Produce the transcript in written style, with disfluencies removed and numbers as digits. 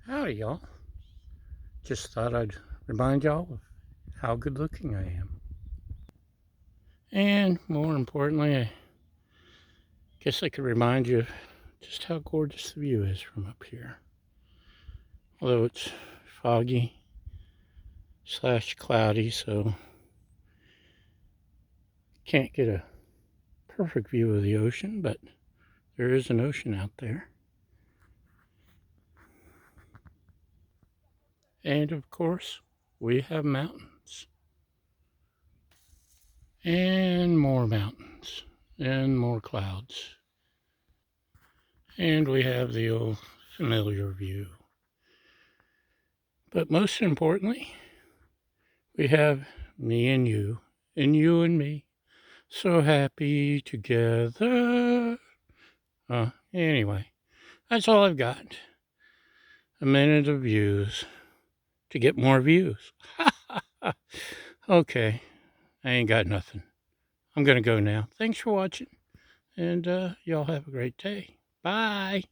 Howdy, y'all. Just thought I'd remind y'all of how good looking I am. And more importantly, I guess I could remind you of just how gorgeous the view is from up here. Although it's foggy / cloudy, so can't get a perfect view of the ocean, but there is an ocean out there. And of course, we have mountains. And more mountains. And more clouds. And we have the old familiar view. But most importantly, we have me and you and me, so happy together. Anyway, that's all I've got. A minute of views to get more views. Okay, I ain't got nothing. I'm going to go now. Thanks for watching, and y'all have a great day. Bye.